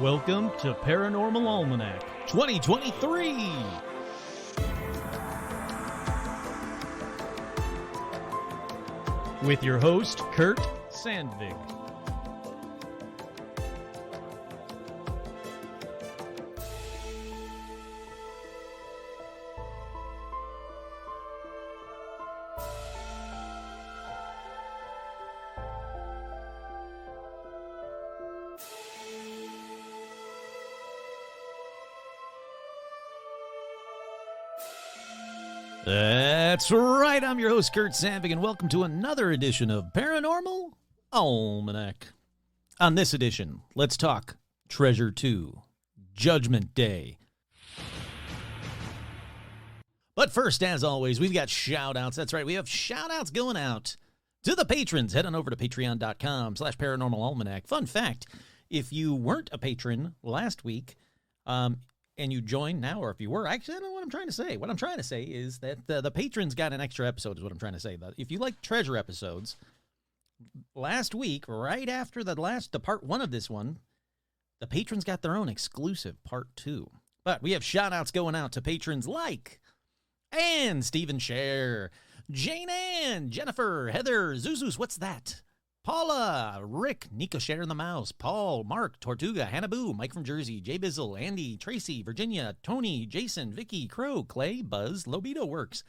Welcome to Paranormal Almanac 2023! With your host, Kurt Sandvig. That's right, I'm your host, Kurt Sandvig, and welcome to another edition of Paranormal Almanac. On this edition, let's talk Treasure 2, Judgment Day. But first, as always, we've got shout-outs. That's right, we have shout-outs going out to the patrons. Head on over to patreon.com/paranormalalmanac. Fun fact, if you weren't a patron last week, and you join now, or if you were, actually, I don't know what I'm trying to say. What I'm trying to say is that the patrons got an extra episode, is what I'm trying to say. If you like treasure episodes, last week, right after the part one of this one, the patrons got their own exclusive part 2. But we have shout-outs going out to patrons like Ann, Stephen Scher, Jane Ann, Jennifer, Heather, Zuzus, what's that? Paula, Rick, Nico Share the Mouse, Paul, Mark, Tortuga, Hannah Boo, Mike from Jersey, Jay Bizzle, Andy, Tracy, Virginia, Tony, Jason, Vicky, Crow, Clay, Buzz, Lobito Works,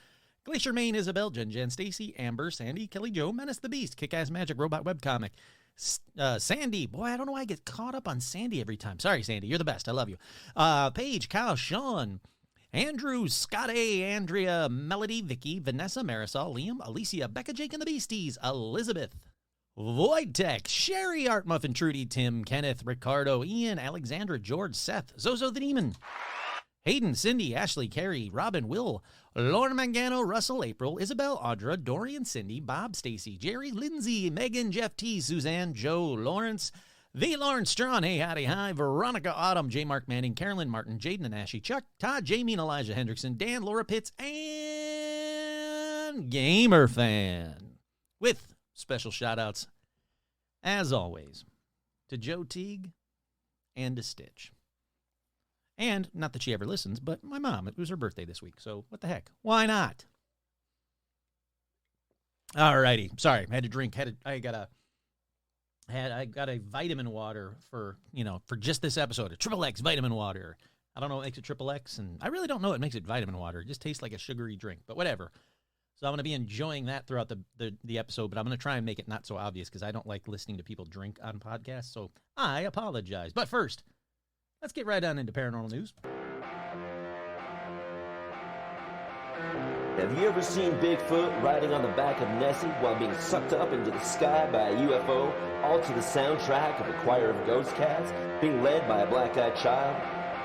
Glacier Maine, Isabel, Jen, Stacy, Amber, Sandy, Kelly Joe, Menace the Beast, Kick-Ass Magic, Robot Webcomic, Sandy, boy, I don't know why I get caught up on Sandy every time. Sorry, Sandy, you're the best, I love you. Paige, Kyle, Sean, Andrew, Scott A., Andrea, Melody, Vicky, Vanessa, Marisol, Liam, Alicia, Becca, Jake and the Beasties, Elizabeth, Void Tech, Sherry, Art Muffin, Trudy, Tim, Kenneth, Ricardo, Ian, Alexandra, George, Seth, Zozo the Demon, Hayden, Cindy, Ashley, Carrie, Robin, Will, Lauren Mangano, Russell, April, Isabel, Audra, Dorian, Cindy, Bob, Stacy, Jerry, Lindsay, Megan, Jeff T, Suzanne, Joe, Lawrence, V. Lawrence Strawn, Hey Howdy Hi, Veronica Autumn, J. Mark Manning, Carolyn Martin, Jaden Anashi, Chuck, Todd, Jamie and Elijah Hendrickson, Dan, Laura Pitts, and Gamer Fan. With special shout-outs, as always, to Joe Teague and to Stitch. And, not that she ever listens, but my mom. It was her birthday this week, so what the heck? Why not? Alrighty. Sorry, I had to drink. I got a vitamin water for just this episode. A Triple X vitamin water. I don't know what makes it Triple X, and I really don't know what makes it vitamin water. It just tastes like a sugary drink, but whatever. So I'm going to be enjoying that throughout the episode, but I'm going to try and make it not so obvious because I don't like listening to people drink on podcasts, so I apologize. But first, let's get right on into paranormal news. Have you ever seen Bigfoot riding on the back of Nessie while being sucked up into the sky by a UFO, all to the soundtrack of a choir of ghost cats, being led by a black-eyed child?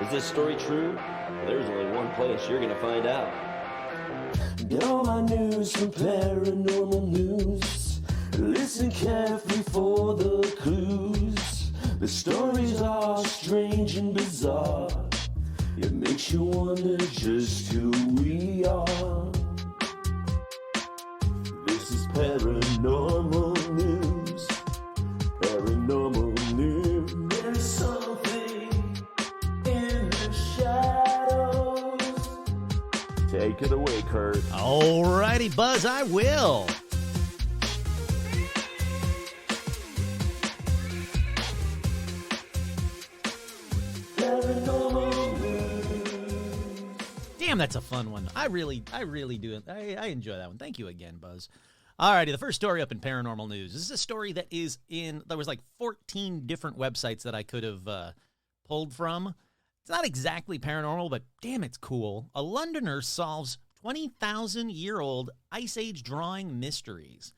Is this story true? Well, there's only one place you're going to find out. Get all my news from Paranormal News. Listen carefully for the clues. The stories are strange and bizarre. It makes you wonder just who we are. This is Paranormal News. Paranormal News. There's something in the shadows. Take it away, Kurt. Alrighty, Buzz, I will. Damn, that's a fun one. I really do. I enjoy that one. Thank you again, Buzz. Alrighty, the first story up in paranormal news. This is a story that there was like 14 different websites that I could have pulled from. It's not exactly paranormal, but damn, it's cool. A Londoner solves 20,000-year-old Ice Age drawing mysteries.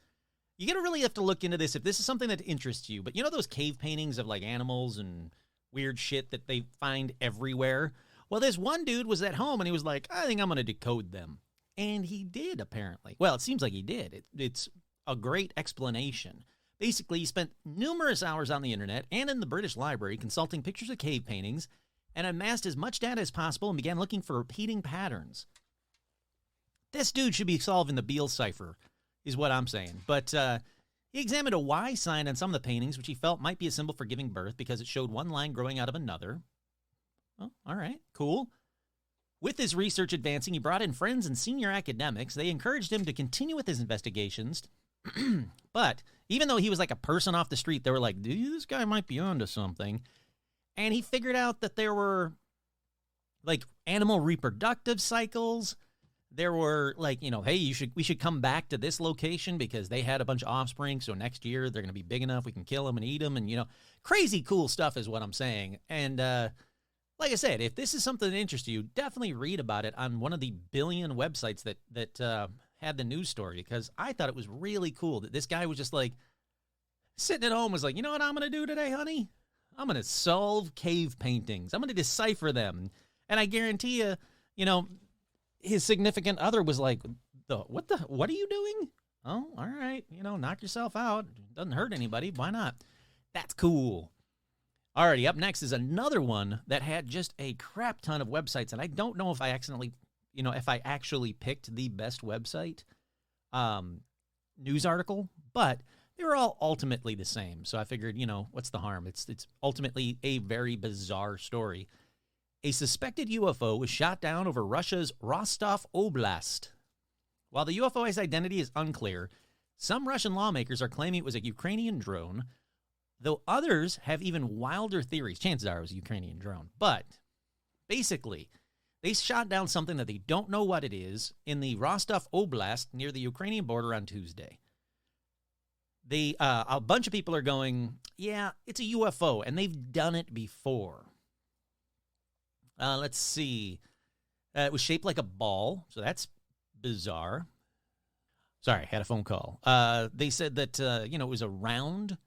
You're going to really have to look into this if this is something that interests you. But you know those cave paintings of like animals and weird shit that they find everywhere? Well, this one dude was at home and he was like, I think I'm going to decode them. And he did, apparently. Well, it seems like he did. It's a great explanation. Basically, he spent numerous hours on the internet and in the British Library consulting pictures of cave paintings and amassed as much data as possible and began looking for repeating patterns. This dude should be solving the Beale cipher, is what I'm saying. But He examined a Y sign on some of the paintings, which he felt might be a symbol for giving birth because it showed one line growing out of another. Oh, all right, cool. With his research advancing, he brought in friends and senior academics. They encouraged him to continue with his investigations. But even though he was like a person off the street, they were like, dude, this guy might be onto something. And he figured out that there were like animal reproductive cycles. There were like, you know, hey, we should come back to this location because they had a bunch of offspring. So next year they're going to be big enough. We can kill them and eat them. And, you know, crazy cool stuff is what I'm saying. And like I said, if this is something that interests you, definitely read about it on one of the billion websites that had the news story, because I thought it was really cool that this guy was just like sitting at home, was like, you know what I'm going to do today, honey? I'm going to solve cave paintings. I'm going to decipher them. And I guarantee you, you know, his significant other was like, what are you doing? Oh, all right. You know, knock yourself out. Doesn't hurt anybody. Why not? That's cool. Alrighty, up next is another one that had just a crap ton of websites, and I don't know if I actually picked the best website news article, but they were all ultimately the same. So I figured, you know, what's the harm? It's ultimately a very bizarre story. A suspected UFO was shot down over Russia's Rostov Oblast. While the UFO's identity is unclear, some Russian lawmakers are claiming it was a Ukrainian drone, though others have even wilder theories. Chances are it was a Ukrainian drone. But basically, they shot down something that they don't know what it is in the Rostov Oblast near the Ukrainian border on Tuesday. A bunch of people are going, yeah, it's a UFO, and they've done it before. Let's see. It was shaped like a ball, so that's bizarre. Sorry, had a phone call. They said that, it was a round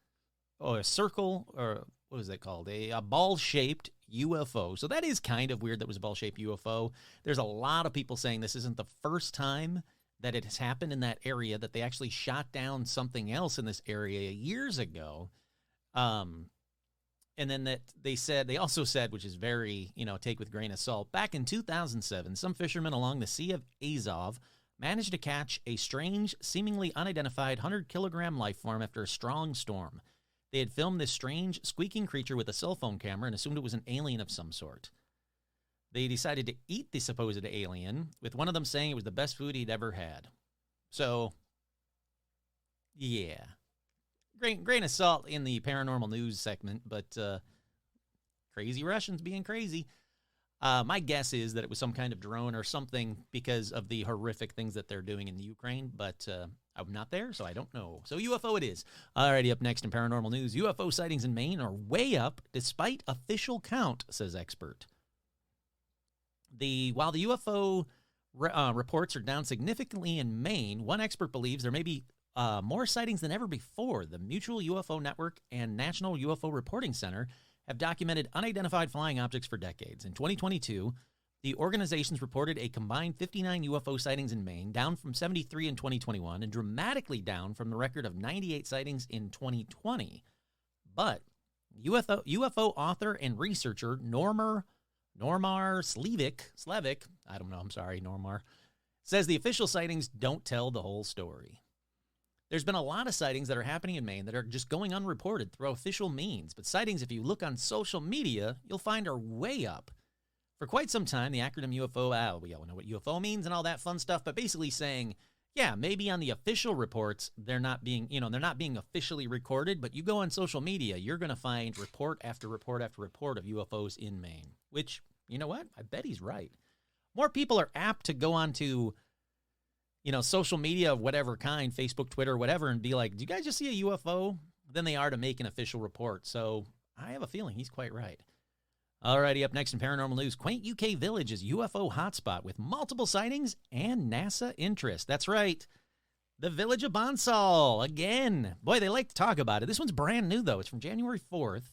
or a circle, or what is that called? A ball-shaped UFO. So that is kind of weird that it was a ball-shaped UFO. There's a lot of people saying this isn't the first time that it has happened in that area, that they actually shot down something else in this area years ago. And then that they also said, which is very, take with a grain of salt, back in 2007, some fishermen along the Sea of Azov managed to catch a strange, seemingly unidentified 100-kilogram life form after a strong storm. They had filmed this strange, squeaking creature with a cell phone camera and assumed it was an alien of some sort. They decided to eat the supposed alien, with one of them saying it was the best food he'd ever had. So, yeah. Grain of salt in the paranormal news segment, but crazy Russians being crazy. My guess is that it was some kind of drone or something because of the horrific things that they're doing in the Ukraine, but I'm not there, so I don't know. So UFO it is. Alrighty, up next in paranormal news, UFO sightings in Maine are way up despite official count, says expert. While the UFO reports are down significantly in Maine, one expert believes there may be more sightings than ever before. The Mutual UFO Network and National UFO Reporting Center have documented unidentified flying objects for decades. In 2022, the organizations reported a combined 59 UFO sightings in Maine, down from 73 in 2021 and dramatically down from the record of 98 sightings in 2020. But UFO author and researcher Normar Slevik, I don't know, I'm sorry, Normar, says the official sightings don't tell the whole story. There's been a lot of sightings that are happening in Maine that are just going unreported through official means, but sightings, if you look on social media, you'll find are way up. For quite some time, the acronym UFO, we all know what UFO means and all that fun stuff, but basically saying, yeah, maybe on the official reports, they're not being officially recorded, but you go on social media, you're going to find report after report after report of UFOs in Maine, which, you know what? I bet he's right. More people are apt to go on to, social media of whatever kind, Facebook, Twitter, whatever, and be like, do you guys just see a UFO? Than they are to make an official report. So I have a feeling he's quite right. Alrighty, up next in paranormal news, quaint UK village is UFO hotspot with multiple sightings and NASA interest. That's right. The village of Bonsall, again. Boy, they like to talk about it. This one's brand new, though. It's from January 4th.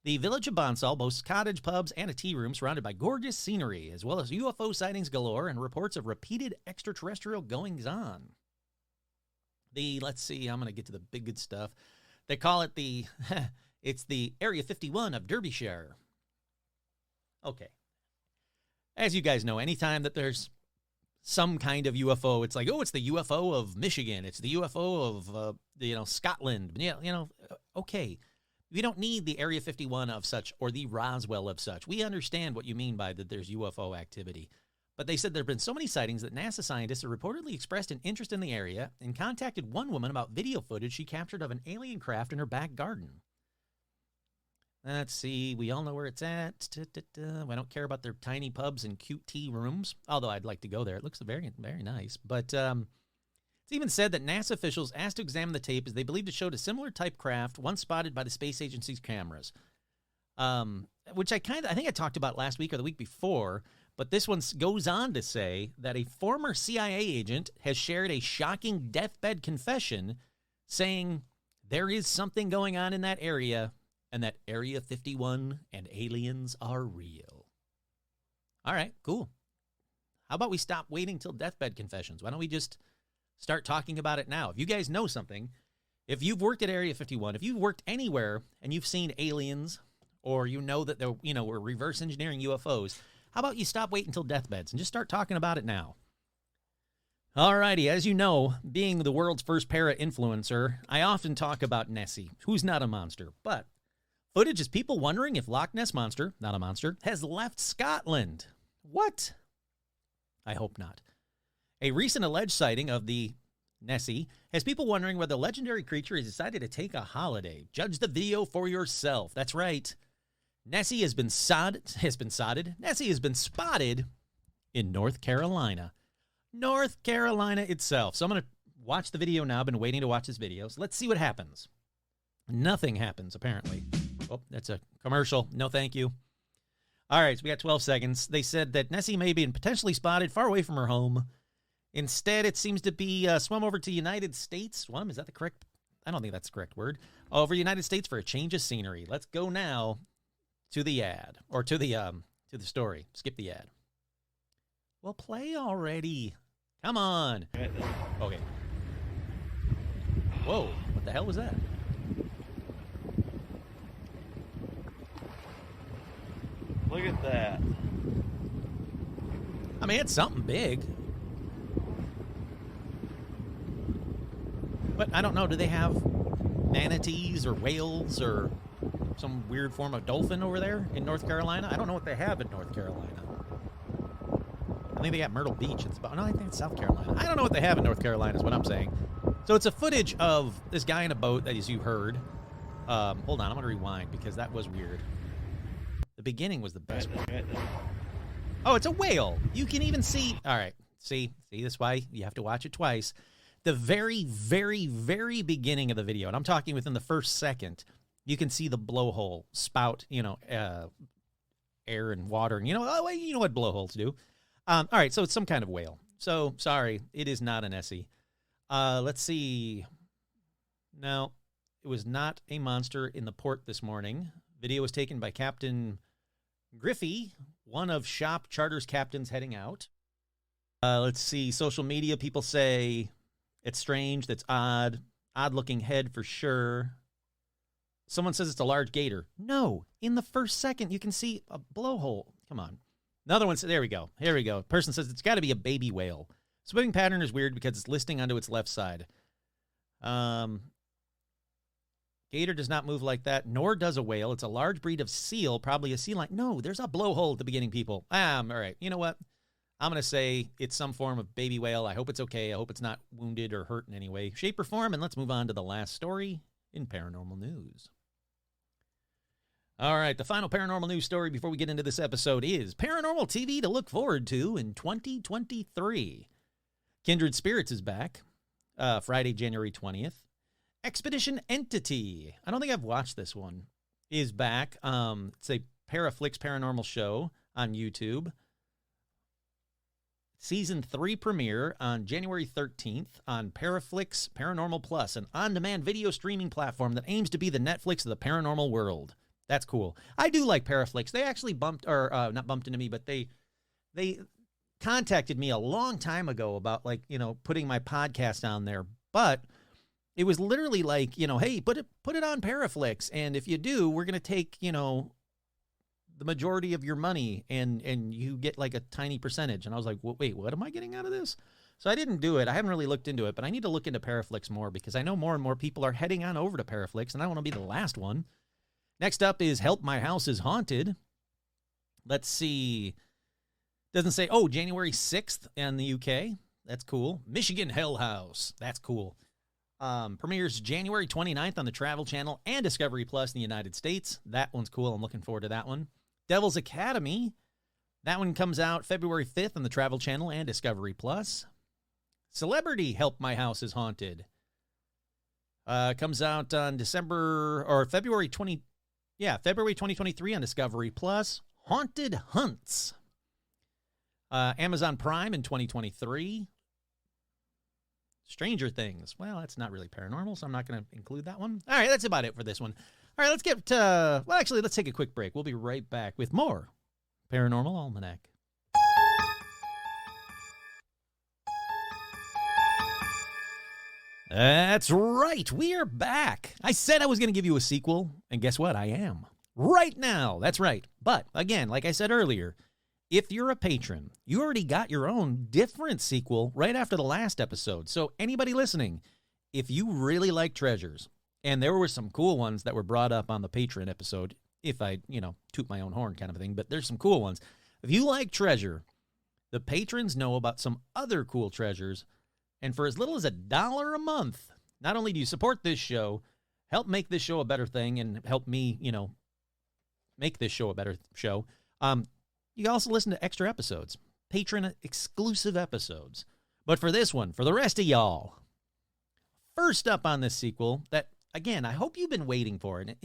The village of Bonsall boasts cottage, pubs, and a tea room surrounded by gorgeous scenery, as well as UFO sightings galore and reports of repeated extraterrestrial goings-on. Let's see, I'm going to get to the big good stuff. They call it it's the Area 51 of Derbyshire. Okay. As you guys know, anytime that there's some kind of UFO. It's like, oh, it's the UFO of Michigan. It's the UFO of, Scotland. Yeah, okay. We don't need the Area 51 of such or the Roswell of such. We understand what you mean by that there's UFO activity. But they said there have been so many sightings that NASA scientists have reportedly expressed an interest in the area and contacted one woman about video footage she captured of an alien craft in her back garden. Let's see. We all know where it's at. I don't care about their tiny pubs and cute tea rooms, although I'd like to go there. It looks very, very nice. But it's even said that NASA officials asked to examine the tape as they believed it showed a similar type craft once spotted by the space agency's cameras, which I think I talked about last week or the week before. But this one goes on to say that a former CIA agent has shared a shocking deathbed confession saying there is something going on in that area and that Area 51 and aliens are real. All right, cool. How about we stop waiting till deathbed confessions? Why don't we just start talking about it now? If you guys know something, if you've worked at Area 51, if you've worked anywhere and you've seen aliens or you know that we're reverse engineering UFOs, how about you stop waiting until deathbeds and just start talking about it now? Alrighty, as you know, being the world's first para-influencer, I often talk about Nessie, who's not a monster, but footage is people wondering if Loch Ness Monster, not a monster, has left Scotland. What? I hope not. A recent alleged sighting of the Nessie has people wondering whether the legendary creature has decided to take a holiday. Judge the video for yourself. That's right. Nessie has been Nessie has been spotted in North Carolina. North Carolina itself. So I'm going to watch the video now. I've been waiting to watch this video. So let's see what happens. Nothing happens, apparently. Oh, that's a commercial. No, thank you. All right, so we got 12 seconds. They said that Nessie may be potentially spotted far away from her home. Instead, it seems to be swum over to United States. Swum, is that the correct? I don't think that's the correct word. Over United States for a change of scenery. Let's go now to the ad, or to the story. Skip the ad. Well, play already. Come on. Okay. Whoa, what the hell was that? Look at that. I mean, it's something big. But I don't know, do they have manatees or whales or some weird form of dolphin over there in North Carolina? I don't know what they have in North Carolina. I think they got Myrtle Beach. No, I think it's South Carolina. I don't know what they have in North Carolina is what I'm saying. So it's a footage of this guy in a boat, as you heard. Hold on, I'm going to rewind because that was weird. The beginning was the best one. Oh, it's a whale. You can even see. All right. See, this is why you have to watch it twice. The very, very, very beginning of the video, and I'm talking within the first second, you can see the blowhole spout, air and water. And you know what blowholes do. All right, so it's some kind of whale. So, sorry, it is not an Nessie. Let's see. No, it was not a monster in the port this morning. Video was taken by Captain Griffey, one of Shop Charter's captains heading out. Let's see. Social media people say it's strange. That's odd. Odd-looking head for sure. Someone says it's a large gator. No. In the first second, you can see a blowhole. Come on. Another one says, there we go. Here we go. Person says it's got to be a baby whale. Swimming pattern is weird because it's listing onto its left side. Gator does not move like that, nor does a whale. It's a large breed of seal, probably a sea lion. No, there's a blowhole at the beginning, people. All right. You know what? I'm going to say it's some form of baby whale. I hope it's okay. I hope it's not wounded or hurt in any way, shape, or form. And let's move on to the last story in paranormal news. All right, the final paranormal news story before we get into this episode is paranormal TV to look forward to in 2023. Kindred Spirits is back Friday, January 20th. Expedition Entity, I don't think I've watched this one, is back. It's a Paraflix paranormal show on YouTube. Season 3 premiere on January 13th on Paraflix Paranormal Plus, an on-demand video streaming platform that aims to be the Netflix of the paranormal world. That's cool. I do like Paraflix. They actually not bumped into me, but they contacted me a long time ago about putting my podcast on there. But it was literally like, hey, put it on Paraflix, and if you do, we're gonna take the majority of your money and you get like a tiny percentage. And I was like, wait, what am I getting out of this? So I didn't do it. I haven't really looked into it, but I need to look into Paraflix more because I know more and more people are heading on over to Paraflix, and I want to be the last one. Next up is Help My House is Haunted. Let's see. Doesn't say, January 6th in the UK. That's cool. Michigan Hell House. That's cool. Premieres January 29th on the Travel Channel and Discovery Plus in the United States. That one's cool. I'm looking forward to that one. Devil's Academy. That one comes out February 5th on the Travel Channel and Discovery Plus. Celebrity Help My House is Haunted. Comes out on February 2023 on Discovery Plus. Haunted Hunts. Amazon Prime in 2023. Stranger Things. Well, that's not really paranormal, so I'm not going to include that one. All right, that's about it for this one. All right, let's get to... let's take a quick break. We'll be right back with more Paranormal Almanac. That's right. We are back. I said I was going to give you a sequel, and guess what? I am. Right now. That's right. But, again, like I said earlier, if you're a patron, you already got your own different sequel right after the last episode. So anybody listening, if you really like Treasures, and there were some cool ones that were brought up on the Patreon episode, if I, toot my own horn kind of thing, but there's some cool ones. If you like Treasure, the patrons know about some other cool treasures, and for as little as $1 a month, not only do you support this show, help make this show a better thing, and help me, make this show a better show, you can also listen to extra episodes, patron-exclusive episodes. But for this one, for the rest of y'all, first up on this sequel that, again, I hope you've been waiting for it.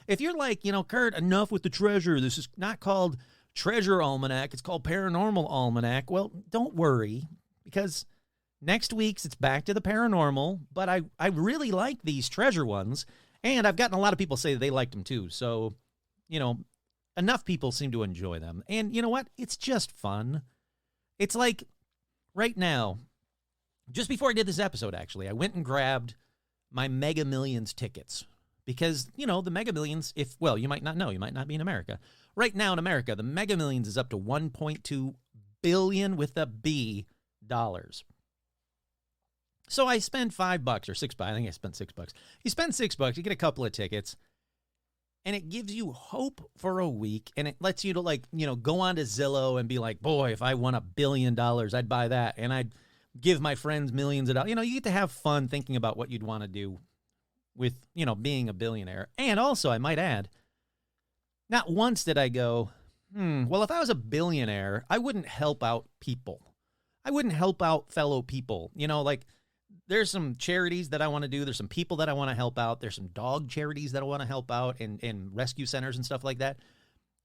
If you're like, Kurt, enough with the treasure. This is not called Treasure Almanac. It's called Paranormal Almanac. Well, don't worry, because next week's it's back to the paranormal. But I really like these treasure ones, and I've gotten a lot of people say that they liked them too. So, enough people seem to enjoy them. And you know what? It's just fun. It's like right now, just before I did this episode, actually, I went and grabbed my Mega Millions tickets because, the Mega Millions, you might not know, you might not be in America. Right now in America, the Mega Millions is up to $1.2 billion with a B dollars. So I spend $5 or $6. I think I spent $6. You spend $6, you get a couple of tickets. And it gives you hope for a week, and it lets you to, go on to Zillow and be like, boy, if I won $1 billion, I'd buy that. And I'd give my friends millions of dollars. You get to have fun thinking about what you'd want to do with, being a billionaire. And also, I might add, not once did I go, well, if I was a billionaire, I wouldn't help out people. I wouldn't help out fellow people. There's some charities that I want to do. There's some people that I want to help out. There's some dog charities that I want to help out and rescue centers and stuff like that.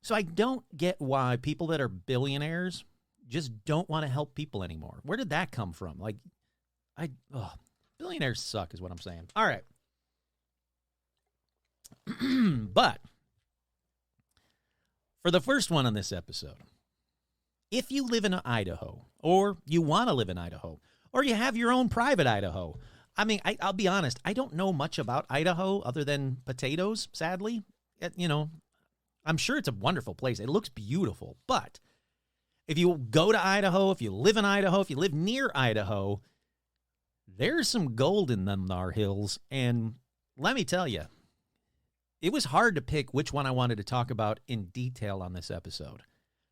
So I don't get why people that are billionaires just don't want to help people anymore. Where did that come from? Billionaires suck is what I'm saying. All right. But for the first one on this episode, if you live in Idaho or you want to live in Idaho, or you have your own private Idaho. I mean, I'll be honest. I don't know much about Idaho other than potatoes, sadly. I'm sure it's a wonderful place. It looks beautiful. But if you go to Idaho, if you live in Idaho, if you live near Idaho, there's some gold in them thar hills. And let me tell you, it was hard to pick which one I wanted to talk about in detail on this episode.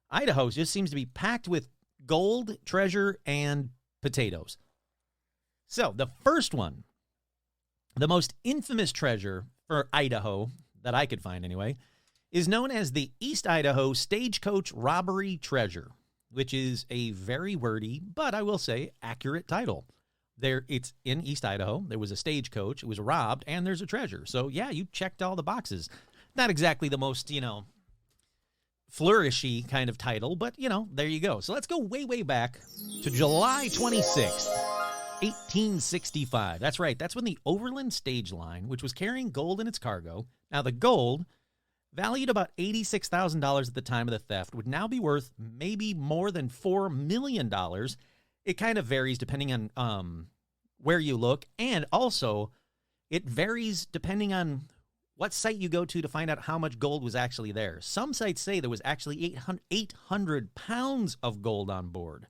Idaho just seems to be packed with gold, treasure, and potatoes. So the first one, the most infamous treasure for Idaho that I could find anyway, is known as the East Idaho Stagecoach Robbery Treasure, which is a very wordy, but I will say accurate title. It's in East Idaho. There was a stagecoach. It was robbed, and there's a treasure. So yeah, you checked all the boxes. Not exactly the most, flourishy kind of title, but, there you go. So let's go way, way back to July 26th, 1865. That's right. That's when the Overland Stage Line, which was carrying gold in its cargo. Now, the gold, valued about $86,000 at the time of the theft, would now be worth maybe more than $4 million. It kind of varies depending on where you look, and also it varies depending on what site you go to find out how much gold was actually there. Some sites say there was actually 800 pounds of gold on board.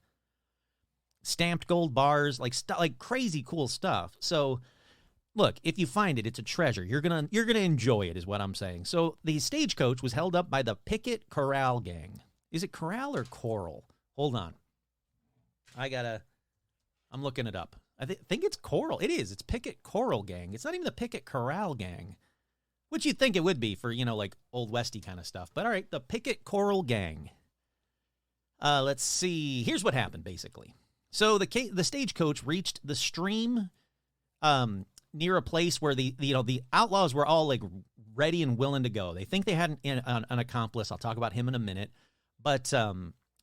Stamped gold bars, like crazy cool stuff. So, look, if you find it, it's a treasure. You're gonna enjoy it, is what I'm saying. So the stagecoach was held up by the Picket Corral Gang. Is it corral or coral? Hold on. I'm looking it up. I think it's coral. It is. It's Picket Coral Gang. It's not even the Picket Corral Gang, which you'd think it would be for, like Old Westy kind of stuff. But all right, the Picket Coral Gang. Let's see. Here's what happened, basically. So the stagecoach reached the stream near a place where the outlaws were all like ready and willing to go. They think they had an accomplice. I'll talk about him in a minute. But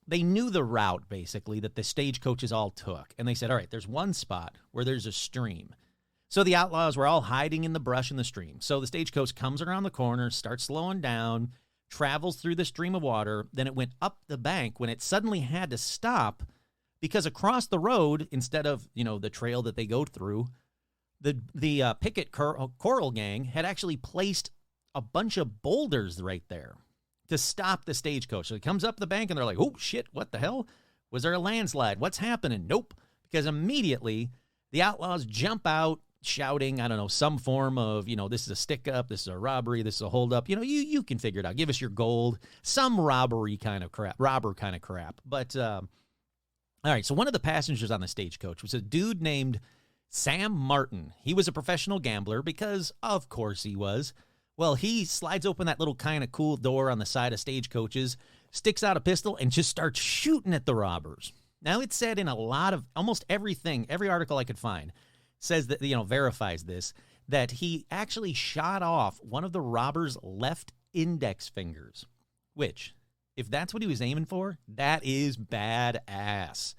they knew the route, basically, that the stagecoaches all took. And they said, all right, there's one spot where there's a stream. So the outlaws were all hiding in the brush in the stream. So the stagecoach comes around the corner, starts slowing down, travels through the stream of water. Then it went up the bank when it suddenly had to stop because across the road, instead of, the trail that they go through, the Picket Coral Gang had actually placed a bunch of boulders right there to stop the stagecoach. So it comes up the bank and they're like, oh, shit, what the hell? Was there a landslide? What's happening? Nope. Because immediately the outlaws jump out shouting, I don't know, some form of, this is a stick-up, this is a robbery, this is a hold-up. You can figure it out. Give us your gold. Some robber kind of crap. But, all right, so one of the passengers on the stagecoach was a dude named Sam Martin. He was a professional gambler because, of course, he was. Well, he slides open that little kind of cool door on the side of stagecoaches, sticks out a pistol, and just starts shooting at the robbers. Now, it's said in almost everything, every article I could find, says that, verifies this, that he actually shot off one of the robbers' left index fingers, which, if that's what he was aiming for, that is badass.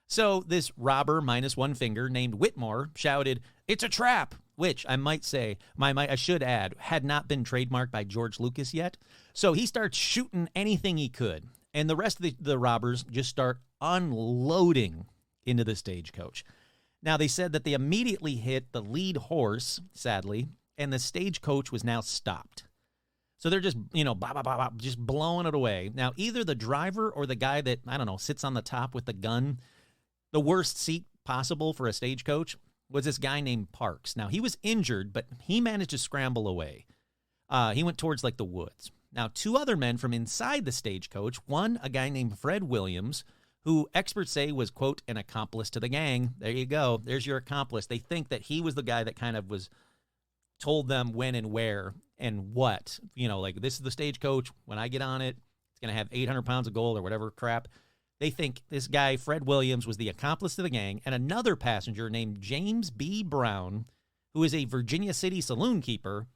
So this robber minus one finger named Whitmore shouted, "It's a trap," which I might say, I should add, had not been trademarked by George Lucas yet. So he starts shooting anything he could. And the rest of the robbers just start unloading into the stagecoach. Now, they said that they immediately hit the lead horse, sadly, and the stagecoach was now stopped. So they're just, blah, blah, blah, blah, just blowing it away. Now, either the driver or the guy that, sits on the top with the gun, the worst seat possible for a stagecoach, was this guy named Parks. Now, he was injured, but he managed to scramble away. He went towards, the woods. Now, two other men from inside the stagecoach, one, a guy named Fred Williams, who experts say was, quote, an accomplice to the gang. There you go. There's your accomplice. They think that he was the guy that kind of told them when and where and what. This is the stagecoach. When I get on it, it's going to have 800 pounds of gold or whatever crap. They think this guy, Fred Williams, was the accomplice to the gang, and another passenger named James B. Brown, who is a Virginia City saloon keeper.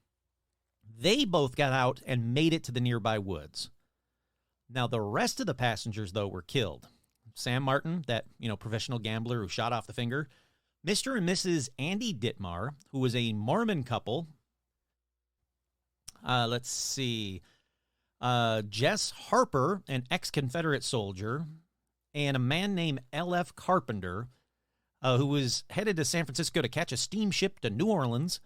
They both got out and made it to the nearby woods. Now, the rest of the passengers, though, were killed. Sam Martin, that, professional gambler who shot off the finger. Mr. and Mrs. Andy Ditmar, who was a Mormon couple. Let's see. Jess Harper, an ex-Confederate soldier. And a man named L.F. Carpenter, who was headed to San Francisco to catch a steamship to New Orleans.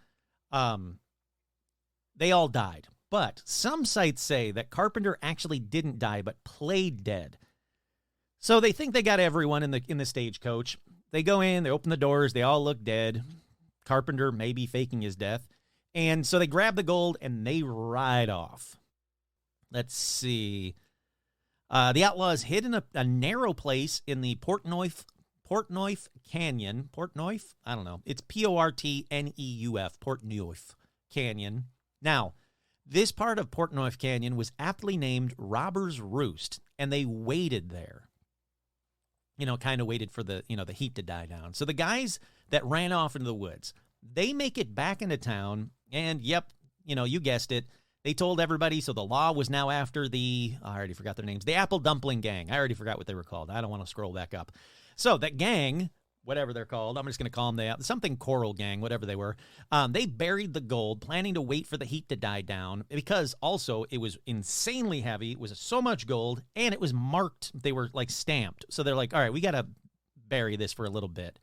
They all died. But some sites say that Carpenter actually didn't die, but played dead. So they think they got everyone in the stagecoach. They go in, they open the doors, they all look dead. Carpenter maybe faking his death. And so they grab the gold and they ride off. Let's see. The outlaws hid in a narrow place in the Portneuf Canyon. Portneuf? I don't know. It's Portneuf, Portneuf Canyon. Now, this part of Portneuf Canyon was aptly named Robber's Roost, and they waited there. Kind of waited for the heat to die down. So the guys that ran off into the woods, they make it back into town, and yep, you guessed it. They told everybody, so the law was now after I already forgot their names, the Apple Dumpling Gang. I already forgot what they were called. I don't want to scroll back up. So that gang, whatever they're called, I'm just going to call them something Coral Gang, whatever they were, they buried the gold, planning to wait for the heat to die down, because also it was insanely heavy. It was so much gold, and it was marked. They were, stamped. So they're like, all right, we got to bury this for a little bit.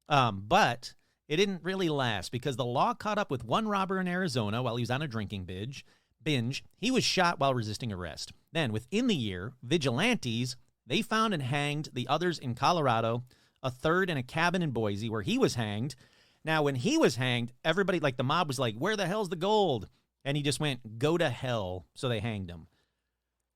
But It didn't really last because the law caught up with one robber in Arizona while he was on a drinking binge. He was shot while resisting arrest. Then, within the year, vigilantes, they found and hanged the others in Colorado, a third in a cabin in Boise where he was hanged. Now, when he was hanged, everybody, like the mob, was like, where the hell's the gold? And he just went, go to hell. So they hanged him.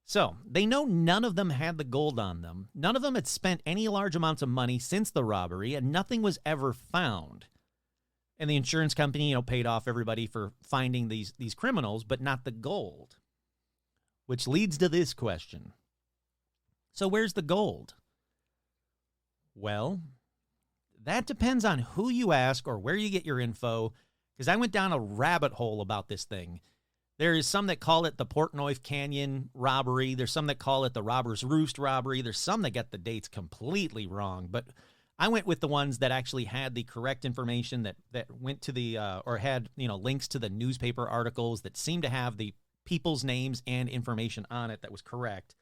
So they know none of them had the gold on them. None of them had spent any large amounts of money since the robbery, and nothing was ever found. And the insurance company, paid off everybody for finding these criminals, but not the gold. Which leads to this question. So where's the gold? Well, that depends on who you ask or where you get your info, because I went down a rabbit hole about this thing. There is some that call it the Portnoy Canyon robbery. There's some that call it the Robber's Roost robbery. There's some that get the dates completely wrong, but I went with the ones that actually had the correct information that went to the or had links to the newspaper articles that seemed to have the people's names and information on it that was correct.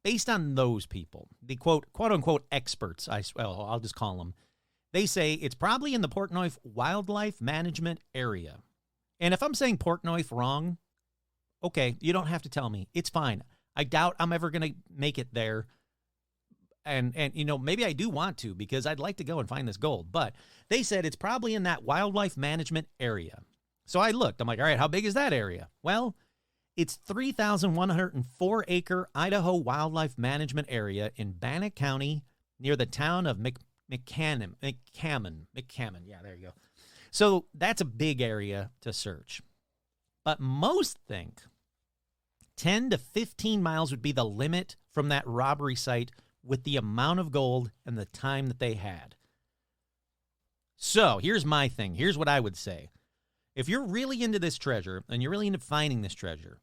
Based on those people, the quote unquote experts, I'll just call them, they say it's probably in the Portnoy Wildlife Management Area. And if I'm saying Portnoy wrong, okay, you don't have to tell me. It's fine. I doubt I'm ever going to make it there. And maybe I do want to because I'd like to go and find this gold. But they said it's probably in that wildlife management area. So I looked. I'm like, all right, how big is that area? Well, it's 3,104 acre Idaho Wildlife Management Area in Bannock County near the town of McCammon. Yeah, there you go. So that's a big area to search. But most think 10 to 15 miles would be the limit from that robbery site with the amount of gold and the time that they had. So here's my thing. Here's what I would say. If you're really into this treasure and you're really into finding this treasure,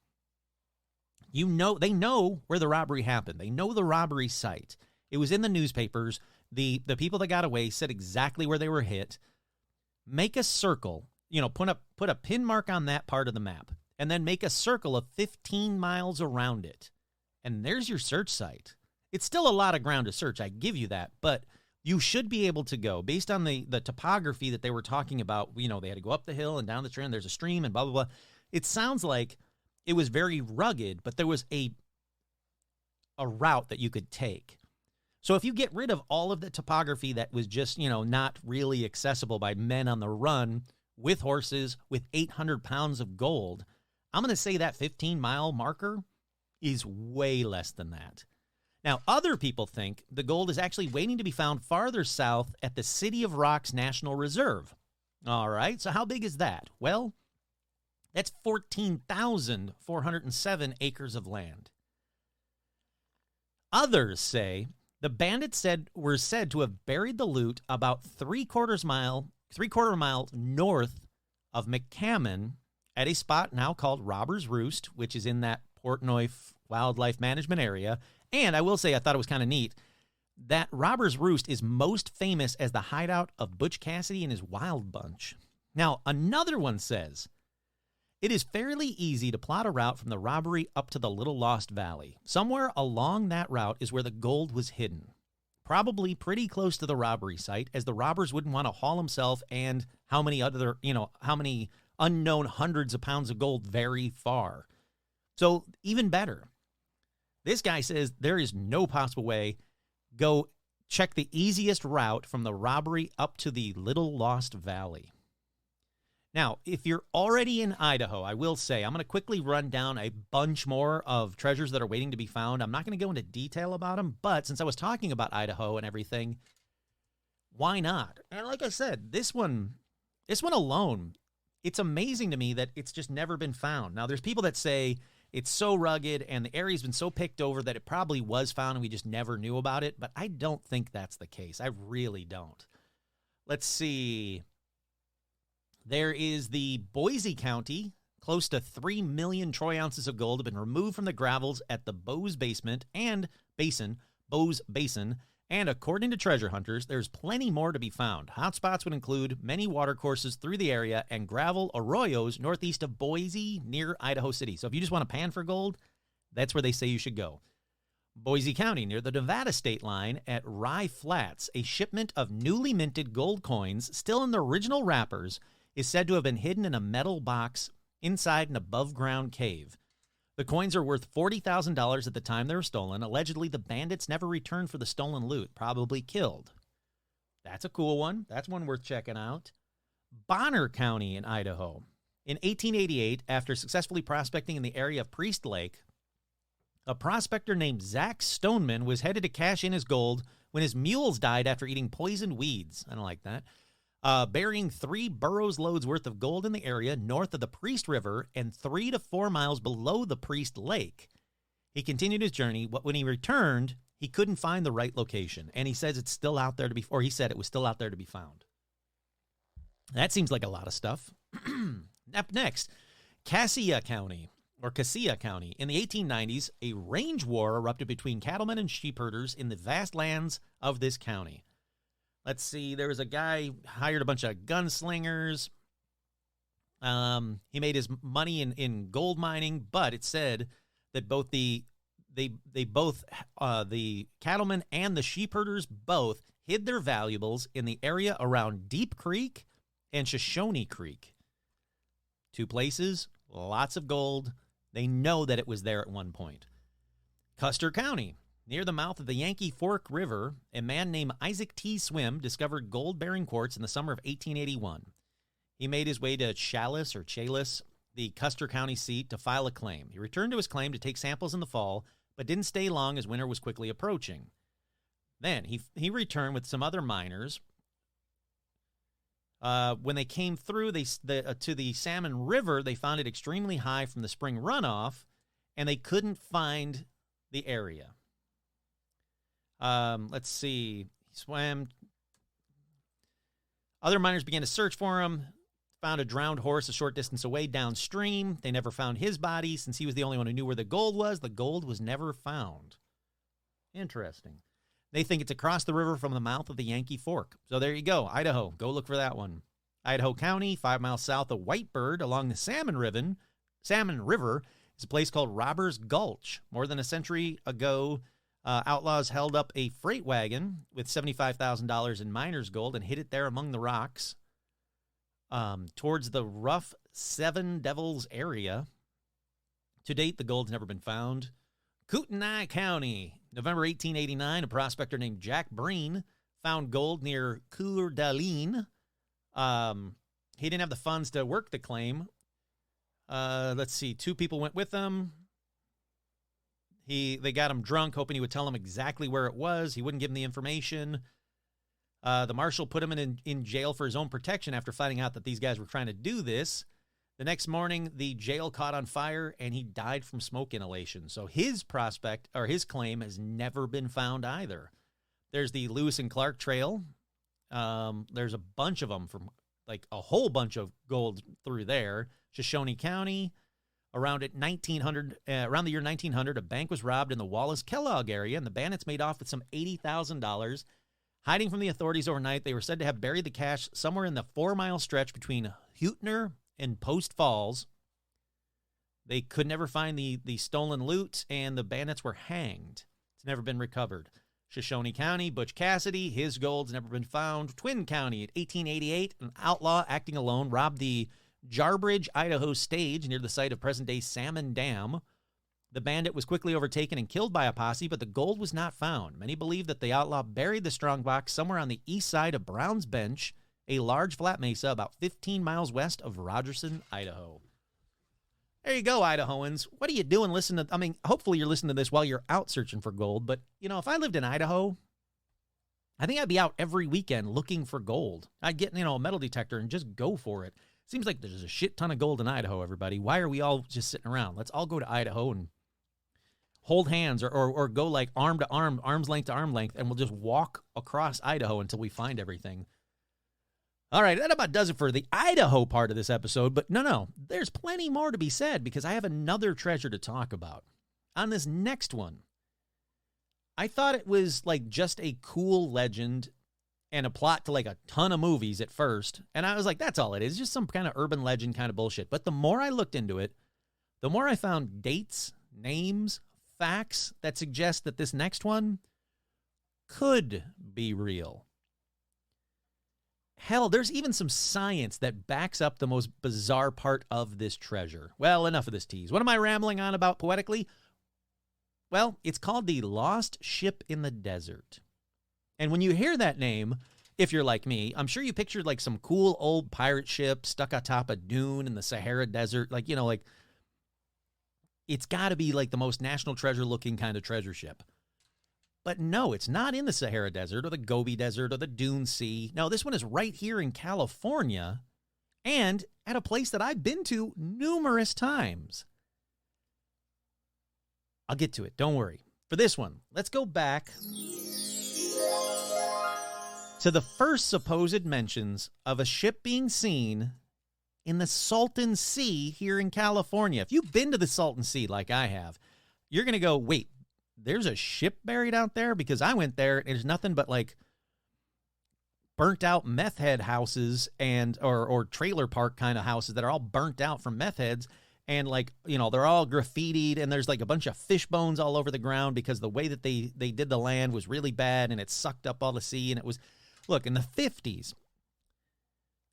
they know where the robbery happened. They know the robbery site. It was in the newspapers. The people that got away said exactly where they were hit. Make a circle, put a pin mark on that part of the map, and then make a circle of 15 miles around it. And there's your search site. It's still a lot of ground to search, I give you that, but you should be able to go, based on the topography that they were talking about, they had to go up the hill and down the trail, and there's a stream and blah, blah, blah. It sounds like it was very rugged, but there was a route that you could take. So if you get rid of all of the topography that was just, not really accessible by men on the run with horses with 800 pounds of gold, I'm going to say that 15-mile marker is way less than that. Now, other people think the gold is actually waiting to be found farther south at the City of Rocks National Reserve. All right, so how big is that? Well, that's 14,407 acres of land. Others say the bandits were said to have buried the loot about three-quarter mile north of McCammon at a spot now called Robber's Roost, which is in that Portnoy Wildlife Management Area. And I will say, I thought it was kind of neat, that Robber's Roost is most famous as the hideout of Butch Cassidy and his Wild Bunch. Now, another one says, it is fairly easy to plot a route from the robbery up to the Little Lost Valley. Somewhere along that route is where the gold was hidden. Probably pretty close to the robbery site, as the robbers wouldn't want to haul himself and how many unknown hundreds of pounds of gold very far. So even better. This guy says there is no possible way. Go check the easiest route from the robbery up to the Little Lost Valley. Now, if you're already in Idaho, I will say, I'm going to quickly run down a bunch more of treasures that are waiting to be found. I'm not going to go into detail about them, but since I was talking about Idaho and everything, why not? And like I said, this one alone, it's amazing to me that it's just never been found. Now, there's people that say it's so rugged and the area's been so picked over that it probably was found and we just never knew about it, but I don't think that's the case. I really don't. Let's see. There is the Boise County. Close to 3 million troy ounces of gold have been removed from the gravels at the Bose Basin. And according to treasure hunters, there's plenty more to be found. Hotspots would include many watercourses through the area and gravel arroyos northeast of Boise near Idaho City. So if you just want to pan for gold, that's where they say you should go. Boise County, near the Nevada state line at Rye Flats, a shipment of newly minted gold coins, still in their original wrappers, is said to have been hidden in a metal box inside an above-ground cave. The coins are worth $40,000 at the time they were stolen. Allegedly, the bandits never returned for the stolen loot, probably killed. That's a cool one. That's one worth checking out. Bonner County in Idaho. In 1888, after successfully prospecting in the area of Priest Lake, a prospector named Zach Stoneman was headed to cash in his gold when his mules died after eating poisoned weeds. I don't like that. Burying 3 burros loads worth of gold in the area north of the Priest River and 3 to 4 miles below the Priest Lake. He continued his journey, but when he returned, he couldn't find the right location, and he says it's still out there to be, or he said it was still out there to be found. That seems like a lot of stuff. Up next, Cassia County. In the 1890s, a range war erupted between cattlemen and sheep herders in the vast lands of this county. Let's see, there was a guy hired a bunch of gunslingers. He made his money in gold mining, but it said that both the cattlemen and the sheep herders both hid their valuables in the area around Deep Creek and Shoshone Creek. 2 places, lots of gold. They know that it was there at one point. Custer County. Near the mouth of the Yankee Fork River, a man named Isaac T. Swim discovered gold-bearing quartz in the summer of 1881. He made his way to Challis, the Custer County seat, to file a claim. He returned to his claim to take samples in the fall, but didn't stay long as winter was quickly approaching. Then he returned with some other miners. When they came through to the Salmon River, they found it extremely high from the spring runoff, and they couldn't find the area. Let's see. He swam. Other miners began to search for him, found a drowned horse a short distance away downstream. They never found his body. Since he was the only one who knew where the gold was never found. Interesting. They think it's across the river from the mouth of the Yankee Fork. So there you go, Idaho. Go look for that one. Idaho County, 5 miles south of Whitebird, along the Salmon River, is a place called Robbers Gulch. More than a century ago, outlaws held up a freight wagon with $75,000 in miners' gold and hid it there among the rocks towards the rough Seven Devils area. To date, the gold's never been found. Kootenai County, November 1889, a prospector named Jack Breen found gold near Coeur d'Alene. He didn't have the funds to work the claim. Let's see, 2 people went with him. They got him drunk, hoping he would tell them exactly where it was. He wouldn't give them the information. The marshal put him in jail for his own protection after finding out that these guys were trying to do this. The next morning, the jail caught on fire, and he died from smoke inhalation. So his claim has never been found either. There's the Lewis and Clark Trail. There's a bunch of them, from like a whole bunch of gold through there. Shoshone County. Around the year 1900, a bank was robbed in the Wallace-Kellogg area, and the bandits made off with some $80,000. Hiding from the authorities overnight, they were said to have buried the cash somewhere in the 4-mile stretch between Huetner and Post Falls. They could never find the stolen loot, and the bandits were hanged. It's never been recovered. Shoshone County, Butch Cassidy, his gold's never been found. Twin County, in 1888, an outlaw acting alone robbed the Jarbidge, Idaho stage near the site of present-day Salmon Dam. The bandit was quickly overtaken and killed by a posse, but the gold was not found. Many believe that the outlaw buried the strongbox somewhere on the east side of Browns Bench, a large flat mesa about 15 miles west of Rogerson, Idaho. There you go, Idahoans. What are you doing listening to, hopefully you're listening to this while you're out searching for gold, but, if I lived in Idaho, I think I'd be out every weekend looking for gold. I'd get, a metal detector and just go for it. Seems like there's a shit ton of gold in Idaho, everybody. Why are we all just sitting around? Let's all go to Idaho and hold hands or go like arm to arm, arm's length to arm length, and we'll just walk across Idaho until we find everything. All right, that about does it for the Idaho part of this episode, but no, there's plenty more to be said because I have another treasure to talk about. On this next one, I thought it was like just a cool legend and a plot to like a ton of movies at first. And I was like, that's all it is, just some kind of urban legend kind of bullshit. But the more I looked into it, the more I found dates, names, facts that suggest that this next one could be real. Hell, there's even some science that backs up the most bizarre part of this treasure. Well, enough of this tease. What am I rambling on about poetically? Well, it's called the Lost Ship in the Desert. And when you hear that name, if you're like me, I'm sure you pictured like some cool old pirate ship stuck atop a dune in the Sahara Desert. Like, you know, like it's got to be like the most national treasure looking kind of treasure ship. But no, it's not in the Sahara Desert or the Gobi Desert or the Dune Sea. No, this one is right here in California and at a place that I've been to numerous times. I'll get to it. Don't worry. For this one, let's go back to the first supposed mentions of a ship being seen in the Salton Sea here in California. If you've been to the Salton Sea like I have, you're going to go, wait, there's a ship buried out there? Because I went there and there's nothing but like burnt out meth head houses and or trailer park kind of houses that are all burnt out from meth heads. And like, you know, they're all graffitied and there's like a bunch of fish bones all over the ground because the way that they did the land was really bad and it sucked up all the sea. And it was, look, in the 50s,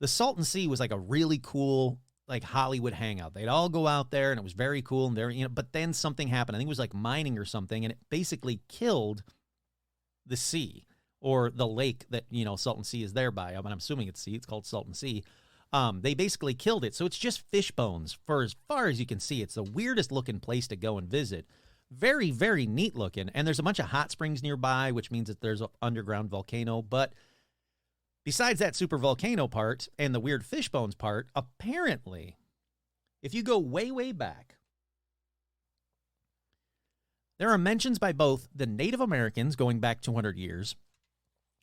the Salton Sea was like a really cool, like Hollywood hangout. They'd all go out there and it was very cool. And there, you know, but then something happened. I think it was like mining or something. And it basically killed the sea or the lake that, you know, Salton Sea is there by. I mean, I'm assuming it's sea. It's called Salton Sea. They basically killed it. So it's just fish bones for as far as you can see. It's the weirdest looking place to go and visit. Very, very neat looking. And there's a bunch of hot springs nearby, which means that there's an underground volcano. But besides that super volcano part and the weird fish bones part, apparently, if you go way, way back, there are mentions by both the Native Americans going back 200 years,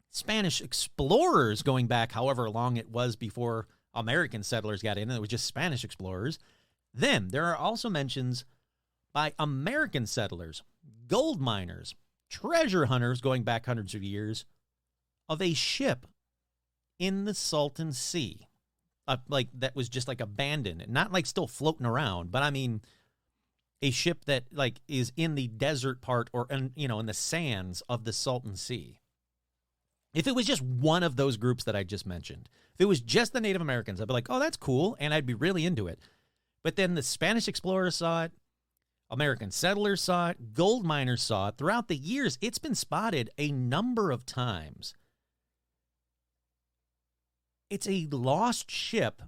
Spanish explorers going back however long it was before American settlers got in, and it was just Spanish explorers. Then there are also mentions by American settlers, gold miners, treasure hunters going back hundreds of years of a ship in the Salton Sea, like that was just like abandoned, not like still floating around, but I mean a ship that like is in the desert part or in, you know, in the sands of the Salton Sea. If it was just one of those groups that I just mentioned, if it was just the Native Americans, I'd be like, oh, that's cool, and I'd be really into it. But then the Spanish explorers saw it, American settlers saw it, gold miners saw it. Throughout the years, it's been spotted a number of times. It's a lost ship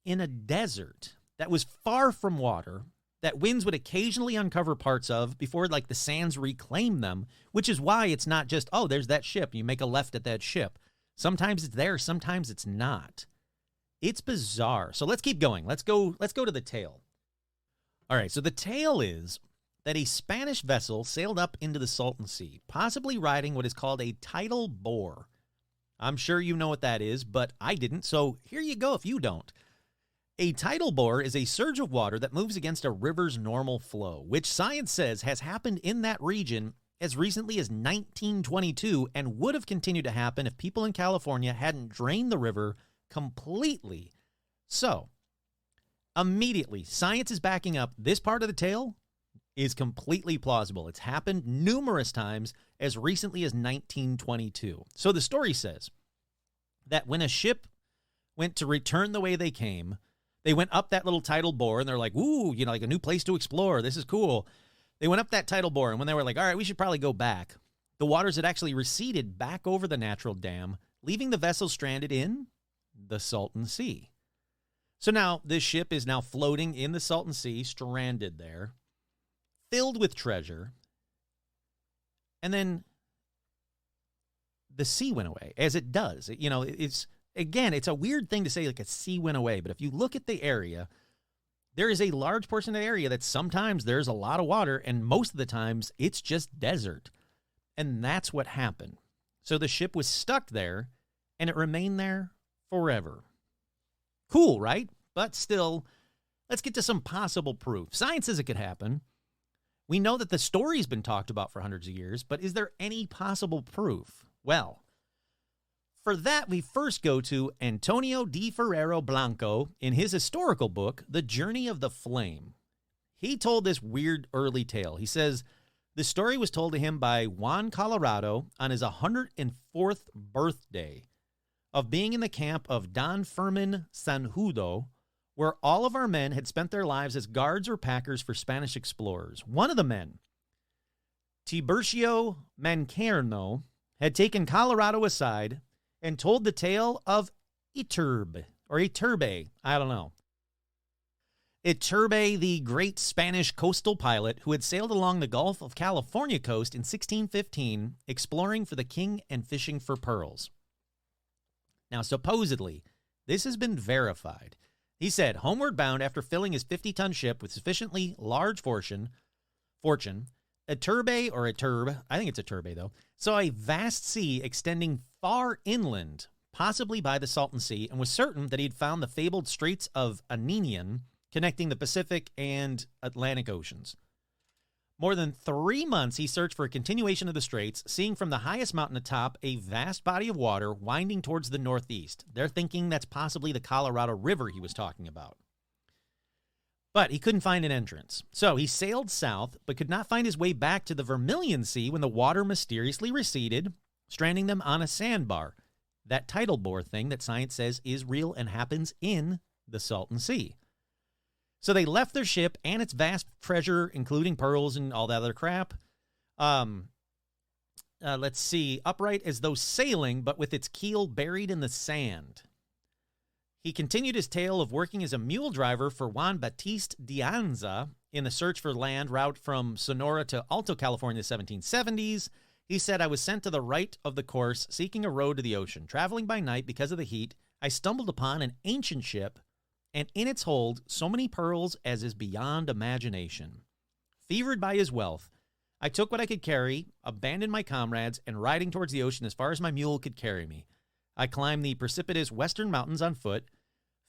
in a desert that was far from water, that winds would occasionally uncover parts of before like the sands reclaim them, which is why it's not just, oh, there's that ship. You make a left at that ship. Sometimes it's there, sometimes it's not. It's bizarre. So let's keep going. Let's go to the tale. All right, so the tale is that a Spanish vessel sailed up into the Salton Sea, possibly riding what is called a tidal bore. I'm sure you know what that is, but I didn't, so here you go if you don't. A tidal bore is a surge of water that moves against a river's normal flow, which science says has happened in that region as recently as 1922 and would have continued to happen if people in California hadn't drained the river completely. So, immediately, science is backing up this part of the tale is completely plausible. It's happened numerous times as recently as 1922. So the story says that when a ship went to return the way they came, they went up that little tidal bore and they're like, ooh, you know, like a new place to explore. This is cool. They went up that tidal bore, and when they were like, all right, we should probably go back, the waters had actually receded back over the natural dam, leaving the vessel stranded in the Salton Sea. So now this ship is now floating in the Salton Sea, stranded there, filled with treasure. And then the sea went away, as it does. You know, it's, again, it's a weird thing to say, like a sea went away. But if you look at the area, there is a large portion of the area that sometimes there's a lot of water, and most of the times it's just desert. And that's what happened. So the ship was stuck there, and it remained there forever. Cool, right? But still, let's get to some possible proof. Science says it could happen. We know that the story's been talked about for hundreds of years, but is there any possible proof? Well, for that, we first go to Antonio de Ferrero Blanco in his historical book, The Journey of the Flame. He told this weird early tale. He says, The story was told to him by Juan Colorado on his 104th birthday of being in the camp of Don Fermin Sanjudo, where all of our men had spent their lives as guards or packers for Spanish explorers. One of the men, Tiburcio Mancarno, had taken Colorado aside and told the tale of Iturbe, I don't know. Iturbe, the great Spanish coastal pilot who had sailed along the Gulf of California coast in 1615, exploring for the king and fishing for pearls. Now, supposedly, this has been verified. He said, homeward bound after filling his 50-ton ship with sufficiently large fortune, Iturbe, I think it's Iturbe though, saw a vast sea extending far inland, possibly by the Salton Sea, and was certain that he'd found the fabled Straits of Anian, connecting the Pacific and Atlantic Oceans. More than 3 months, he searched for a continuation of the straits, seeing from the highest mountain atop a vast body of water winding towards the northeast. They're thinking that's possibly the Colorado River he was talking about. But he couldn't find an entrance. So he sailed south, but could not find his way back to the Vermilion Sea when the water mysteriously receded, stranding them on a sandbar. That tidal bore thing that science says is real and happens in the Salton Sea. So they left their ship and its vast treasure, including pearls and all that other crap. Let's see, upright as though sailing, but with its keel buried in the sand. He continued his tale of working as a mule driver for Juan Batiste de Anza in the search for land route from Sonora to Alto California in the 1770s. He said, I was sent to the right of the course, seeking a road to the ocean. Traveling by night because of the heat, I stumbled upon an ancient ship, and in its hold, so many pearls as is beyond imagination. Fevered by his wealth, I took what I could carry, abandoned my comrades, and riding towards the ocean as far as my mule could carry me. I climbed the precipitous western mountains on foot.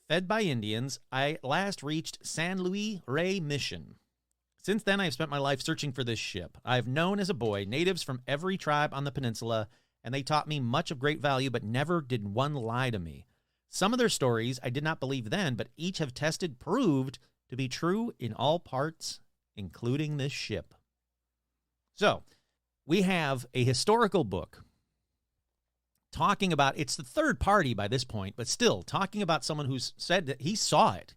Fed by Indians, I at last reached San Luis Rey Mission. Since then, I have spent my life searching for this ship. I have known as a boy natives from every tribe on the peninsula, and they taught me much of great value, but never did one lie to me. Some of their stories I did not believe then, but each have proved to be true in all parts, including this ship. So, we have a historical book talking about, it's the third party by this point, but still talking about someone who's said that he saw it.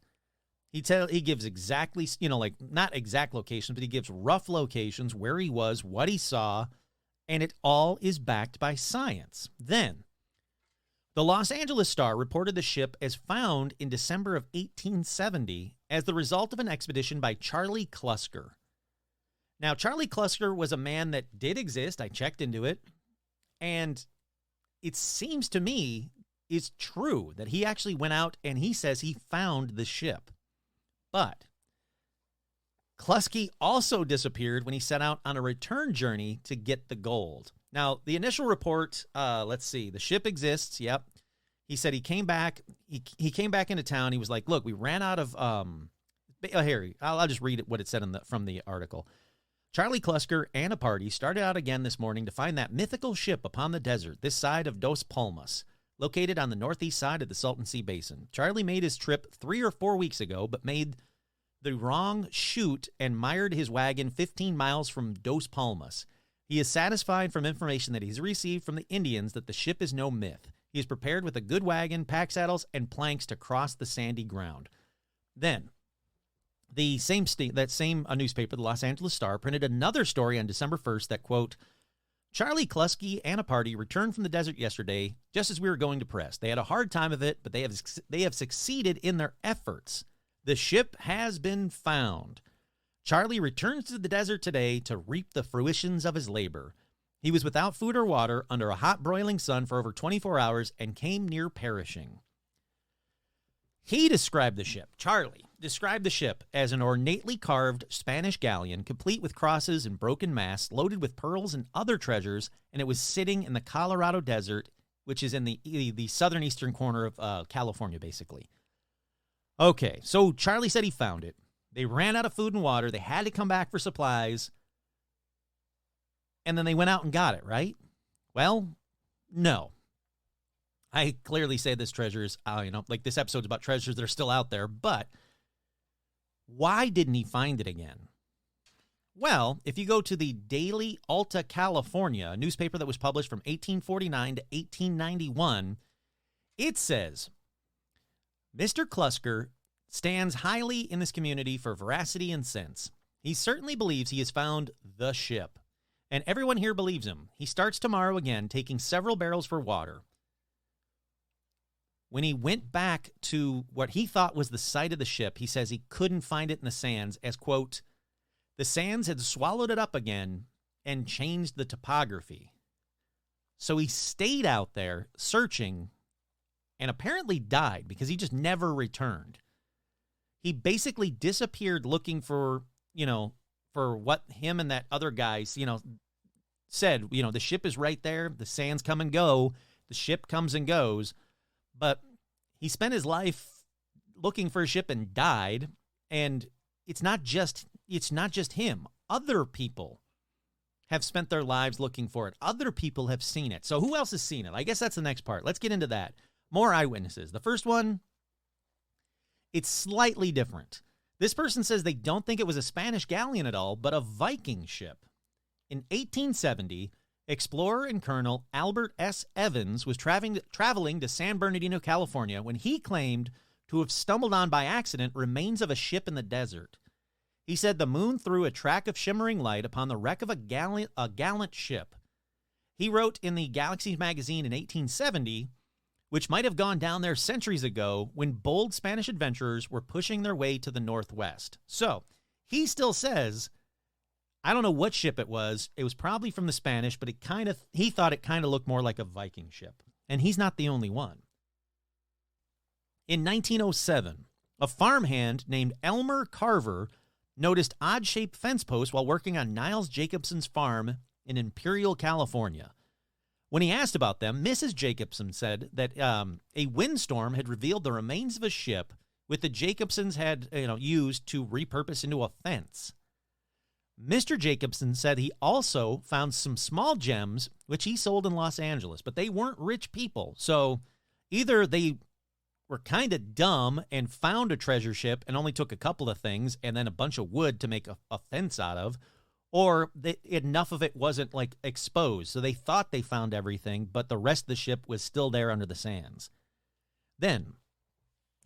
He gives exactly, like not exact locations, but he gives rough locations where he was, what he saw, and it all is backed by science. Then, the Los Angeles Star reported the ship as found in December of 1870 as the result of an expedition by Charlie Klusker. Now, Charlie Klusker was a man that did exist. I checked into it, and it seems to me is true that he actually went out and he says he found the ship. But Kluske also disappeared when he set out on a return journey to get the gold. Now, the initial report, let's see, the ship exists. Yep. He said he came back. He came back into town. He was like, look, we ran out of, here, I'll just read what it said from the article. Charlie Klusker and a party started out again this morning to find that mythical ship upon the desert, this side of Dos Palmas, located on the northeast side of the Salton Sea Basin. Charlie made his trip 3 or 4 weeks ago, but made the wrong chute and mired his wagon 15 miles from Dos Palmas. He is satisfied from information that he's received from the Indians that the ship is no myth. He is prepared with a good wagon, pack saddles, and planks to cross the sandy ground. Then, that same newspaper, the Los Angeles Star, printed another story on December 1st that, quote, Charlie Kluske and a party returned from the desert yesterday just as we were going to press. They had a hard time of it, but they have succeeded in their efforts. The ship has been found. Charlie returns to the desert today to reap the fruitions of his labor. He was without food or water under a hot broiling sun for over 24 hours and came near perishing. He described the ship, Charlie described the ship as an ornately carved Spanish galleon, complete with crosses and broken masts, loaded with pearls and other treasures, and it was sitting in the Colorado Desert, which is in the southern eastern corner of California, basically. Okay, so Charlie said he found it. They ran out of food and water. They had to come back for supplies, and then they went out and got it, right? Well, no. I clearly say this treasure is, like this episode's about treasures that are still out there, but why didn't he find it again? Well, if you go to the Daily Alta California, a newspaper that was published from 1849 to 1891, it says, Mr. Klusker stands highly in this community for veracity and sense. He certainly believes he has found the ship, and everyone here believes him. He starts tomorrow again, taking several barrels for water. When he went back to what he thought was the site of the ship, he says he couldn't find it in the sands, as, quote, the sands had swallowed it up again and changed the topography. So he stayed out there searching and apparently died because he just never returned. He basically disappeared looking for, for what him and that other guy, said, the ship is right there. The sands come and go. The ship comes and goes. But he spent his life looking for a ship and died. And it's not just him. Other people have spent their lives looking for it. Other people have seen it. So who else has seen it? I guess that's the next part. Let's get into that. More eyewitnesses. The first one, it's slightly different. This person says they don't think it was a Spanish galleon at all, but a Viking ship. In 1870, explorer and Colonel Albert S. Evans was traveling to San Bernardino, California, when he claimed to have stumbled on by accident remains of a ship in the desert. He said the moon threw a track of shimmering light upon the wreck of a gallant ship. He wrote in the Galaxy magazine in 1870, which might have gone down there centuries ago when bold Spanish adventurers were pushing their way to the northwest. So he still says, I don't know what ship it was. It was probably from the Spanish, but he thought it kind of looked more like a Viking ship. And he's not the only one. In 1907, a farmhand named Elmer Carver noticed odd-shaped fence posts while working on Niles Jacobson's farm in Imperial, California. When he asked about them, Mrs. Jacobson said that a windstorm had revealed the remains of a ship which the Jacobsons had used to repurpose into a fence. Mr. Jacobson said he also found some small gems which he sold in Los Angeles, but they weren't rich people. So either they were kind of dumb and found a treasure ship and only took a couple of things and then a bunch of wood to make a fence out of, or enough of it wasn't exposed. So they thought they found everything, but the rest of the ship was still there under the sands. Then,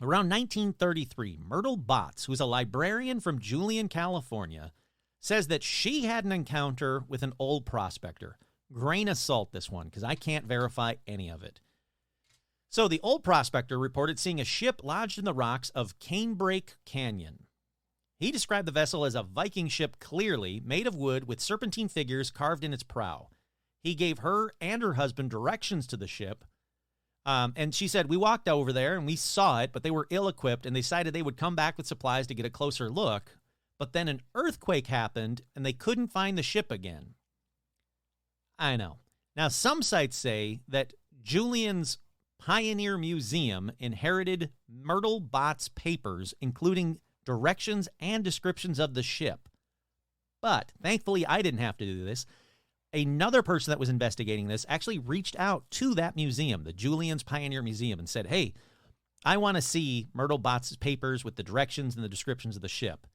around 1933, Myrtle Botts, who's a librarian from Julian, California, says that she had an encounter with an old prospector. Grain of salt, this one, because I can't verify any of it. So the old prospector reported seeing a ship lodged in the rocks of Canebrake Canyon. He described the vessel as a Viking ship, clearly made of wood with serpentine figures carved in its prow. He gave her and her husband directions to the ship. And she said, we walked over there and we saw it, but they were ill-equipped and they decided they would come back with supplies to get a closer look. But then an earthquake happened, and they couldn't find the ship again. I know. Now, some sites say that Julian's Pioneer Museum inherited Myrtle Botts' papers, including directions and descriptions of the ship. But, thankfully, I didn't have to do this. Another person that was investigating this actually reached out to that museum, the Julian's Pioneer Museum, and said, hey, I want to see Myrtle Botts' papers with the directions and the descriptions of the ship.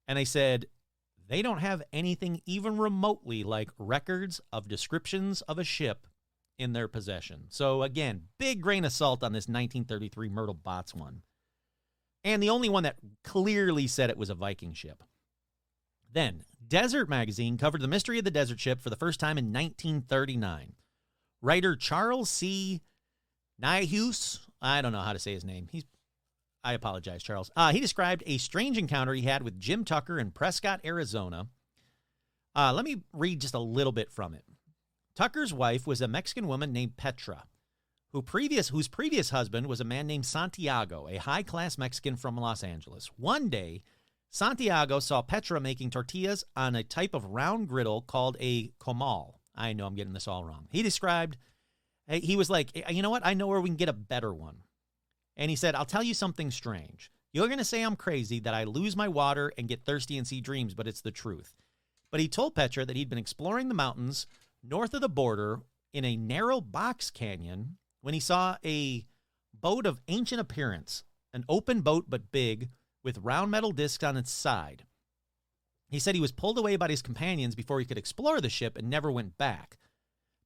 And they said they don't have anything even remotely like records of descriptions of a ship in their possession. So, again, big grain of salt on this 1933 Myrtle Botts one. And the only one that clearly said it was a Viking ship. Then, Desert Magazine covered the mystery of the desert ship for the first time in 1939. Writer Charles C. Nyhus, I don't know how to say his name. I apologize, Charles. He described a strange encounter he had with Jim Tucker in Prescott, Arizona. Let me read just a little bit from it. Tucker's wife was a Mexican woman named Petra, whose previous husband was a man named Santiago, a high-class Mexican from Los Angeles. One day, Santiago saw Petra making tortillas on a type of round griddle called a comal. I know I'm getting this all wrong. He described, he was like, you know what? I know where we can get a better one. And he said, I'll tell you something strange. You're going to say I'm crazy, that I lose my water and get thirsty and see dreams, but it's the truth. But he told Petra that he'd been exploring the mountains north of the border in a narrow box canyon when he saw a boat of ancient appearance, an open boat but big, with round metal discs on its side. He said he was pulled away by his companions before he could explore the ship and never went back.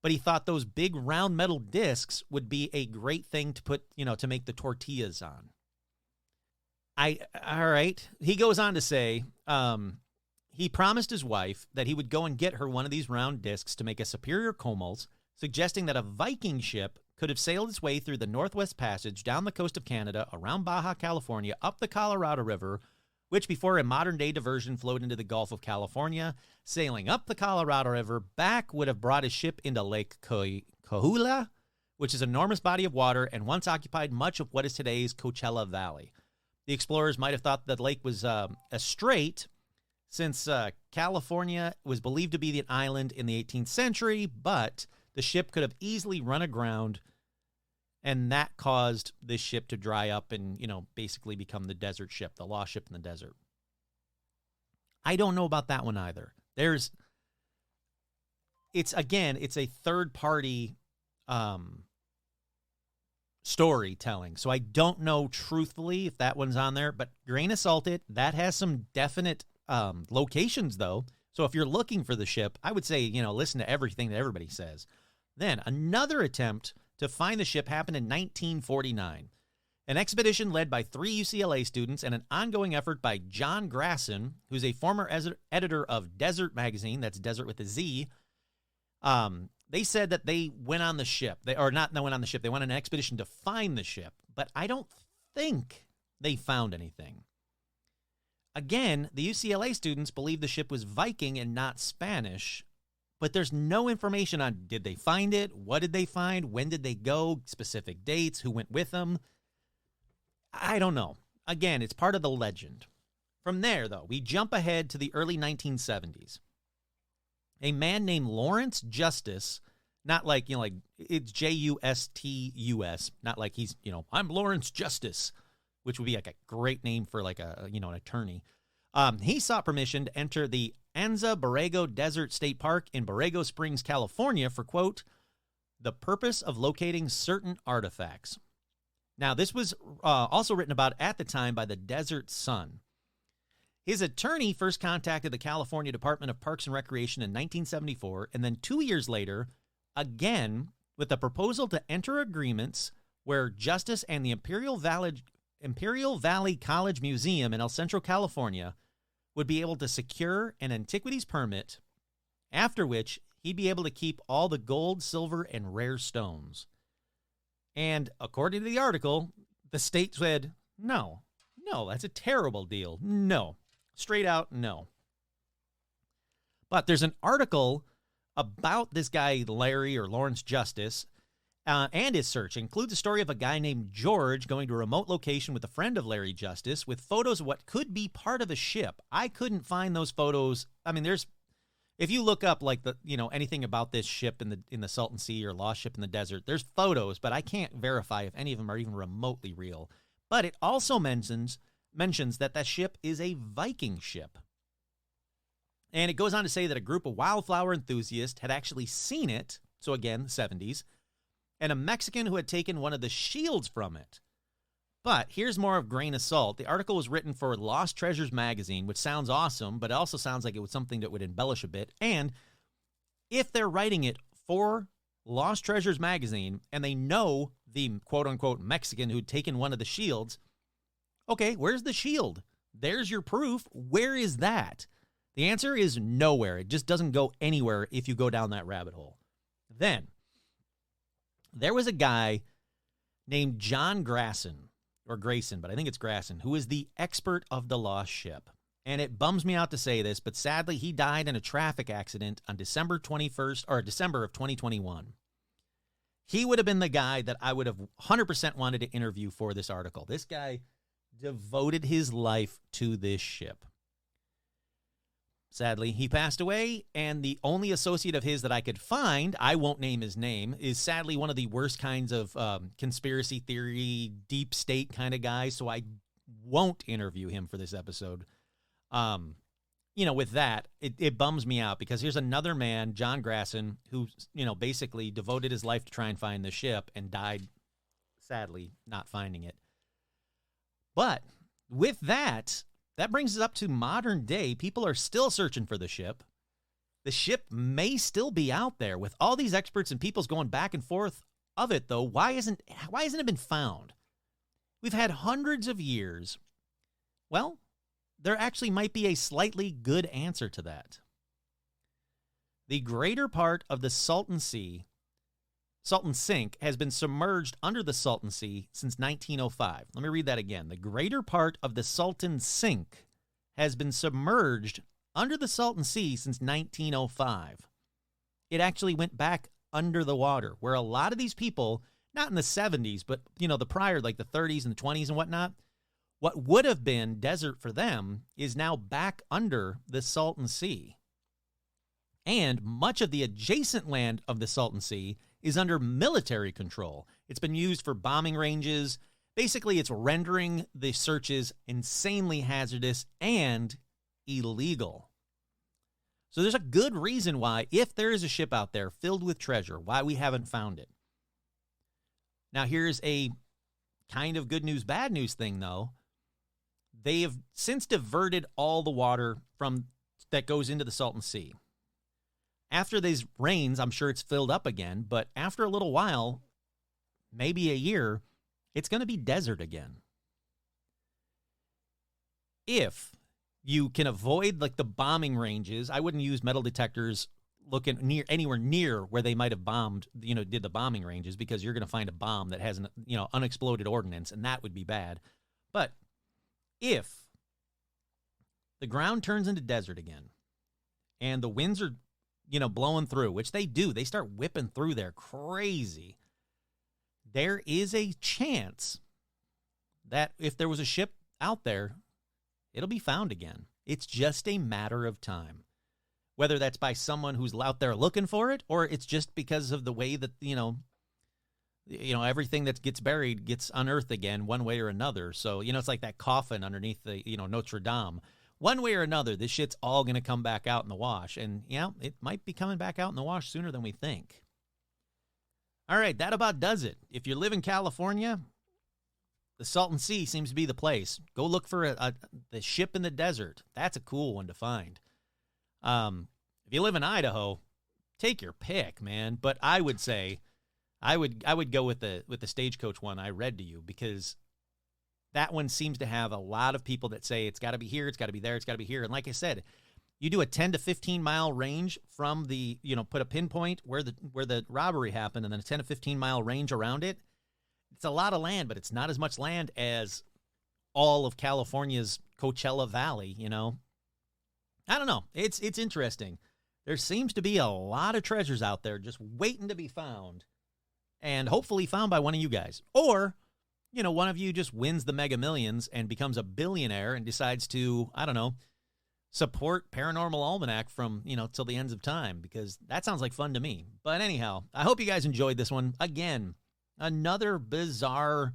But he thought those big round metal discs would be a great thing to put, to make the tortillas on. All right. He goes on to say, he promised his wife that he would go and get her one of these round discs to make a superior Comals, suggesting that a Viking ship could have sailed its way through the Northwest Passage down the coast of Canada, around Baja California, up the Colorado River, which before a modern-day diversion flowed into the Gulf of California, sailing up the Colorado River, back would have brought his ship into Lake Coahuila, which is an enormous body of water and once occupied much of what is today's Coachella Valley. The explorers might have thought that the lake was a strait, since California was believed to be an island in the 18th century, but the ship could have easily run aground, and that caused this ship to dry up and, basically become the desert ship, the lost ship in the desert. I don't know about that one either. It's a third-party storytelling, so I don't know truthfully if that one's on there, but grain of salt it. That has some definite locations, though. So if you're looking for the ship, I would say, listen to everything that everybody says. Then another attempt to find the ship happened in 1949. An expedition led by 3 UCLA students and an ongoing effort by John Grasson, who's a former editor of Desert Magazine, that's Desert with a Z. They said that they went on the ship. They went on an expedition to find the ship, but I don't think they found anything. Again, the UCLA students believe the ship was Viking and not Spanish, but there's no information on did they find it, what did they find, when did they go, specific dates, who went with them. I don't know. Again, it's part of the legend. From there, though, we jump ahead to the early 1970s. A man named Lawrence Justice, not like, it's Justus, not like he's, I'm Lawrence Justice, which would be like a great name for like an attorney. He sought permission to enter the Anza Borrego Desert State Park in Borrego Springs, California for, quote, the purpose of locating certain artifacts. Now, this was also written about at the time by the Desert Sun. His attorney first contacted the California Department of Parks and Recreation in 1974, and then 2 years later, again, with a proposal to enter agreements where Justice and the Imperial Valley College Museum in El Centro, California, would be able to secure an antiquities permit, after which he'd be able to keep all the gold, silver, and rare stones. And according to the article, the state said, no, that's a terrible deal. No, straight out, no. But there's an article about this guy, Larry or Lawrence Justice, and his search. It includes a story of a guy named George going to a remote location with a friend of Larry Justice with photos of what could be part of a ship. I couldn't find those photos. I mean, if you look up like anything about this ship in the Salton Sea or lost ship in the desert, there's photos, but I can't verify if any of them are even remotely real. But it also mentions that ship is a Viking ship. And it goes on to say that a group of wildflower enthusiasts had actually seen it, so again, the 70s, and a Mexican who had taken one of the shields from it. But here's more of grain of salt. The article was written for Lost Treasures magazine, which sounds awesome, but it also sounds like it was something that would embellish a bit. And if they're writing it for Lost Treasures magazine and they know the quote-unquote Mexican who'd taken one of the shields, okay, where's the shield? There's your proof. Where is that? The answer is nowhere. It just doesn't go anywhere if you go down that rabbit hole. Then, there was a guy named John Grasson, or Grayson, but I think it's Grasson, who is the expert of the lost ship. And it bums me out to say this, but sadly he died in a traffic accident on December of 2021. He would have been the guy that I would have 100% wanted to interview for this article. This guy devoted his life to this ship. Sadly, he passed away, and the only associate of his that I could find, I won't name his name, is sadly one of the worst kinds of conspiracy theory, deep state kind of guys, so I won't interview him for this episode. With that, it bums me out, because here's another man, John Grasson, who, basically devoted his life to try and find the ship and died, sadly, not finding it. But with that, that brings us up to modern day. People are still searching for the ship. The ship may still be out there with all these experts and people's going back and forth of it, though. Why hasn't it been found? We've had hundreds of years. Well, there actually might be a slightly good answer to that. The greater part of the Salton Sink, has been submerged under the Salton Sea since 1905. Let me read that again. The greater part of the Salton Sink has been submerged under the Salton Sea since 1905. It actually went back under the water, where a lot of these people, not in the 70s, but, the prior, like the 30s and the 20s and whatnot, what would have been desert for them is now back under the Salton Sea. And much of the adjacent land of the Salton Sea is under military control. It's been used for bombing ranges. Basically, it's rendering the searches insanely hazardous and illegal. So there's a good reason why, if there is a ship out there filled with treasure, why we haven't found it. Now, here's a kind of good news, bad news thing, though. They have since diverted all the water that goes into the Salton Sea. After these rains, I'm sure it's filled up again, but after a little while, maybe a year, it's going to be desert again. If you can avoid like the bombing ranges, I wouldn't use metal detectors looking anywhere near where they might have bombed, did the bombing ranges, because you're going to find a bomb that has an, unexploded ordnance, and that would be bad. But if the ground turns into desert again and the winds are blowing through, which they do. They start whipping through there crazy. There is a chance that if there was a ship out there, it'll be found again. It's just a matter of time. Whether that's by someone who's out there looking for it, or it's just because of the way that, everything that gets buried gets unearthed again one way or another. So, it's like that coffin underneath the, Notre Dame. One way or another, this shit's all going to come back out in the wash. And, it might be coming back out in the wash sooner than we think. All right, that about does it. If you live in California, the Salton Sea seems to be the place. Go look for the ship in the desert. That's a cool one to find. If you live in Idaho, take your pick, man. But I would say I would go with the Stagecoach one I read to you, because that one seems to have a lot of people that say it's got to be here, it's got to be there, it's got to be here. And like I said, you do a 10 to 15 mile range from the, put a pinpoint where the robbery happened, and then a 10 to 15 mile range around it. It's a lot of land, but it's not as much land as all of California's Coachella Valley, I don't know. It's interesting. There seems to be a lot of treasures out there just waiting to be found, and hopefully found by one of you guys. Or one of you just wins the Mega Millions and becomes a billionaire and decides to, I don't know, support Paranormal Almanac from, till the ends of time, because that sounds like fun to me. But anyhow, I hope you guys enjoyed this one. Again, another bizarre,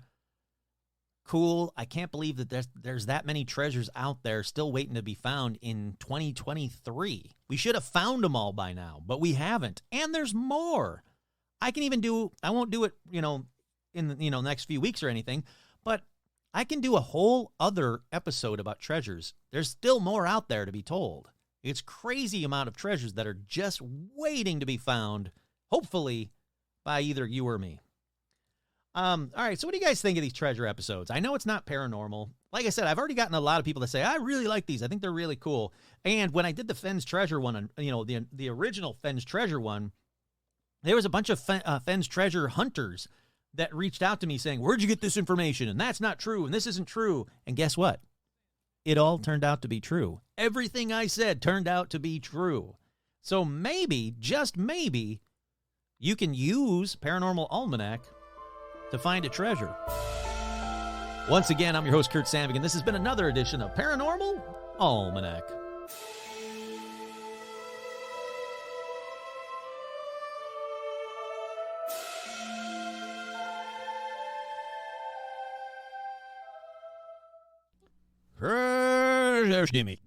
cool, I can't believe that there's that many treasures out there still waiting to be found in 2023. We should have found them all by now, but we haven't. And there's more. I won't do it, in the next few weeks or anything, but I can do a whole other episode about treasures. There's still more out there to be told. It's crazy amount of treasures that are just waiting to be found, hopefully by either you or me. All right, so what do you guys think of these treasure episodes? I know it's not paranormal. Like I said, I've already gotten a lot of people that say, I really like these. I think they're really cool. And when I did the Fenn's Treasure one, the original Fenn's Treasure one, there was a bunch of Fenn's Treasure hunters that reached out to me saying, where'd you get this information? And that's not true, and this isn't true. And guess what? It all turned out to be true. Everything I said turned out to be true. So maybe, just maybe, you can use Paranormal Almanac to find a treasure. Once again, I'm your host, Kurt Sandvik, and this has been another edition of Paranormal Almanac. Jimmy.